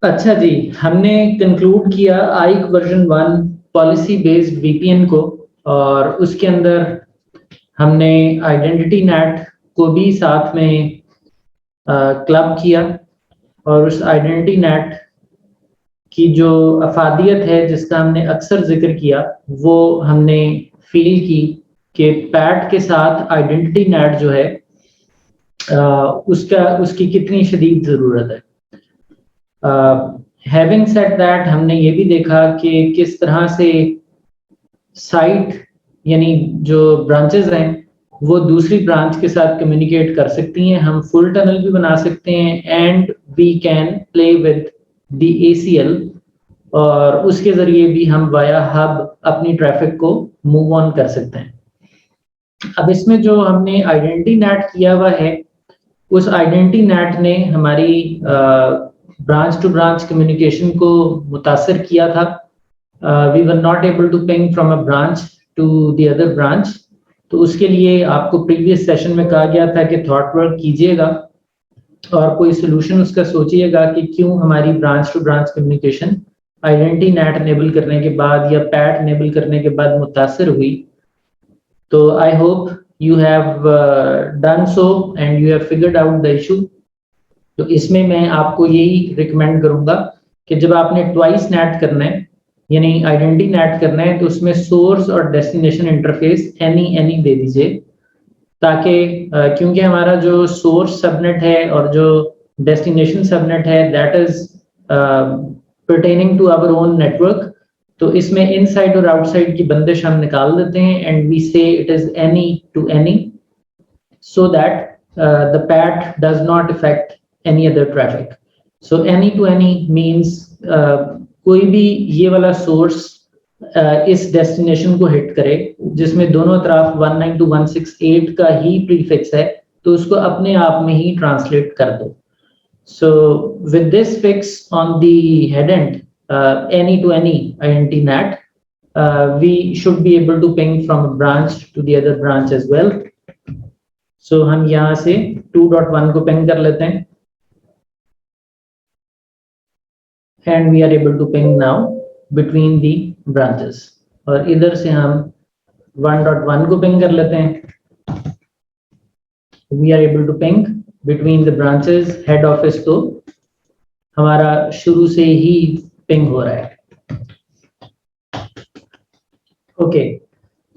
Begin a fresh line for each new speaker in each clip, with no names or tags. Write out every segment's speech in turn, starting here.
अच्छा जी, हमने कंक्लूड किया आइक वर्जन 1 पॉलिसी बेस्ड वीपीएन को, और उसके अंदर हमने आइडेंटिटी नेट को भी साथ में क्लब किया। और उस आइडेंटिटी नेट की जो अफादियत है जिसका हमने अक्सर जिक्र किया, वो हमने फील की कि पैट के साथ आइडेंटिटी नेट जो है उसकी कितनी शदीद ज़रूरत है। हैविंग सेड दैट, हमने ये भी देखा कि किस तरह से साइट यानी जो ब्रांचेस हैं वो दूसरी ब्रांच के साथ कम्युनिकेट कर सकती हैं। हम फुल टनल भी बना सकते हैं and we can play with the ACL, और उसके ज़रिए भी हम वाया हब अपनी ट्रैफ़िक को मूव ऑन कर सकते हैं। अब इसमें जो हमने आइडेंटिटी नेट किया हुआ है, उस आइडेंटिटी नेट ने हमारी ब्रांच टू ब्रांच कम्युनिकेशन को मुतासिर किया था। We were not able to ping from a branch to the other branch. तो उसके लिए आपको प्रीवियस सेशन में कहा गया था कि थॉट वर्क कीजिएगा और कोई सोल्यूशन उसका सोचिएगा कि क्यों हमारी branch to branch communication identity NAT enable करने के बाद या पैट इनेबल करने के बाद मुतासिर हुई। तो I hope you have done so and you have figured out the issue. तो इसमें मैं आपको यही रिकमेंड करूंगा कि जब आपने ट्वाइस नेट करना है यानी आइडेंटिटी नेट करना है, तो उसमें सोर्स और डेस्टिनेशन इंटरफेस एनी एनी दे दीजिए, ताकि क्योंकि हमारा जो सोर्स सबनेट है और जो डेस्टिनेशन सबनेट है that is pertaining to our own network. तो इसमें इनसाइड और आउटसाइड की बंदिश हम निकाल देते हैं एंड वी से it is any two any, so that the PAT does not affect any other traffic. So any to any means कोई भी ये वाला सोर्स इस डेस्टिनेशन को हिट करे जिसमें दोनों तरफ 192.168 का ही प्रीफिक्स है, तो उसको अपने आप में ही ट्रांसलेट कर दो। So with this fix on the head end, any to any identity NAT, we should be able to ping from a branch to the other branch as well. So हम यहाँ से 2.1 को पिंग कर लेते हैं and we are able to ping now between the branches, और इधर से हम 1.1 को पिंग कर लेते हैं। We are able to ping between the branches। Head office तो हमारा शुरू से ही पिंग हो रहा है। ओके,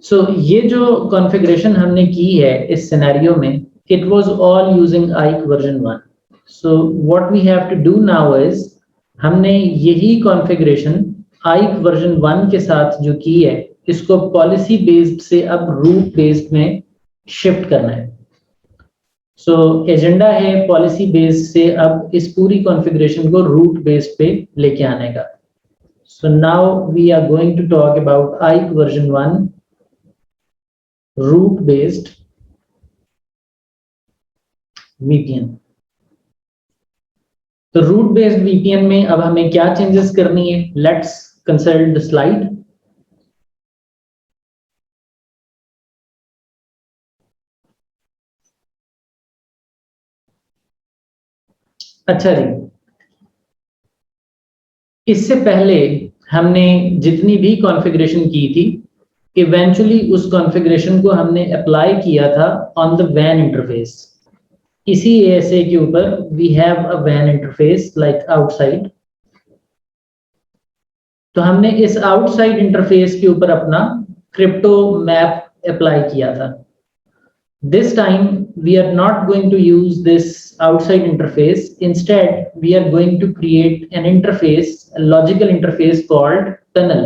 सो ये जो कॉन्फ़िगरेशन हमने की है इस सिनेरियो में, it was all using IKE version 1। So what we have to do now is हमने यही कॉन्फ़िगरेशन IKE वर्जन 1 के साथ जो की है, इसको पॉलिसी बेस्ड से अब रूट बेस्ड में शिफ्ट करना है। सो एजेंडा है पॉलिसी बेस्ड से अब इस पूरी कॉन्फ़िगरेशन को रूट बेस्ड पे लेके आने का। So now we are going to talk about IKE version 1 route based VPN। तो रूट बेस्ड VPN में अब हमें क्या चेंजेस करनी है, लेट्स कंसल्ट द स्लाइड। अच्छा जी, इससे पहले हमने जितनी भी कॉन्फ़िगरेशन की थी, इवेंचुअली उस कॉन्फ़िगरेशन को हमने अप्लाई किया था ऑन द वैन इंटरफेस। इसी ASA के ऊपर वी हैव अ वैन इंटरफेस लाइक आउटसाइड। तो हमने इस आउटसाइड इंटरफेस के ऊपर अपना क्रिप्टो मैप अप्लाई किया था। This time we are not going to use this outside interface. Instead, we are going to create an interface, a logical interface called tunnel.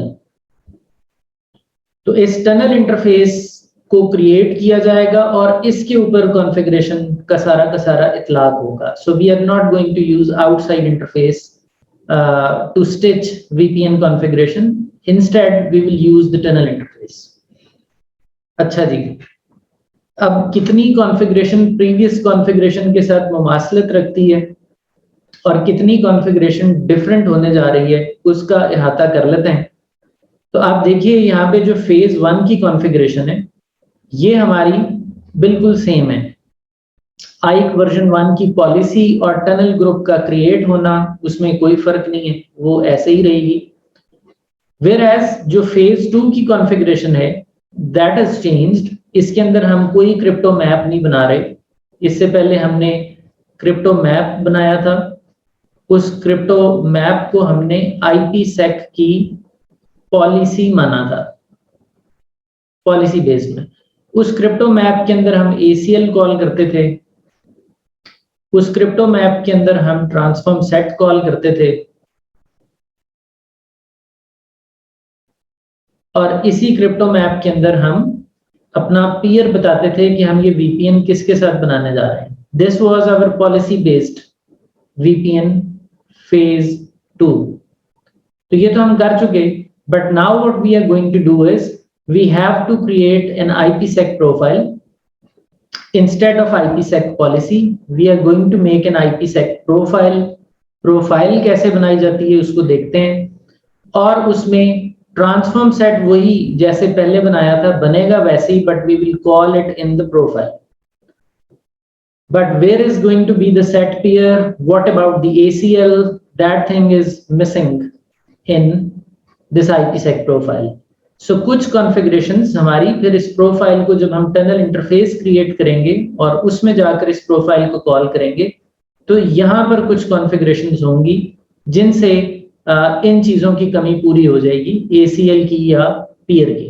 तो इस टनल इंटरफेस को create किया जाएगा और इसके ऊपर कॉन्फ़िगरेशन का सारा इतलाक होगा। So we are not going to use outside interface to stitch VPN configuration. Instead we will use the tunnel interface. अच्छा जी, अब कितनी कॉन्फ़िगरेशन प्रीवियस कॉन्फ़िगरेशन के साथ मुमासलत रखती है और कितनी कॉन्फ़िगरेशन डिफरेंट होने जा रही है, उसका अहाता कर लेते हैं। तो आप देखिए यहाँ पे जो फेज 1 की कॉन्फ़िगरेशन है, ये हमारी बिल्कुल सेम है। आइक वर्जन 1 की पॉलिसी और टनल ग्रुप का क्रिएट होना, उसमें कोई फर्क नहीं है, वो ऐसे ही रहेगी। Whereas जो फेज 2 की कॉन्फ़िगरेशन है दैट इज चेंज्ड, इसके अंदर हम कोई क्रिप्टो मैप नहीं बना रहे। इससे पहले हमने क्रिप्टो मैप बनाया था, उस क्रिप्टो मैप को हमने IPsec की पॉलिसी माना था, पॉलिसी बेस में। उस क्रिप्टो मैप के अंदर हम ACL कॉल करते थे, उस क्रिप्टो मैप के अंदर हम ट्रांसफॉर्म सेट कॉल करते थे, और इसी क्रिप्टो मैप के अंदर हम अपना पीयर बताते थे कि हम ये VPN किसके साथ बनाने जा रहे हैं। This was our policy based VPN phase 2। तो ये तो हम कर चुके, but now what we are going to do is we have to create an IPsec profile. Instead of IPsec policy, we are going to make an IPsec profile। Profile कैसे बनाई जाती है उसको देखते हैं, और उसमें ट्रांसफॉर्म सेट वही जैसे पहले बनाया था बनेगा वैसे ही, but we will call it in the profile. But where is going to be the set peer? What about the ACL? That thing is missing in this IPsec profile. So कुछ configurations हमारी फिर इस profile को जब हम tunnel interface create करेंगे और उसमें जाकर इस प्रोफाइल को कॉल करेंगे, तो यहाँ पर कुछ कॉन्फ़िगरेशंस होंगी जिनसे इन चीज़ों की कमी पूरी हो जाएगी, ACL की या पीयर की।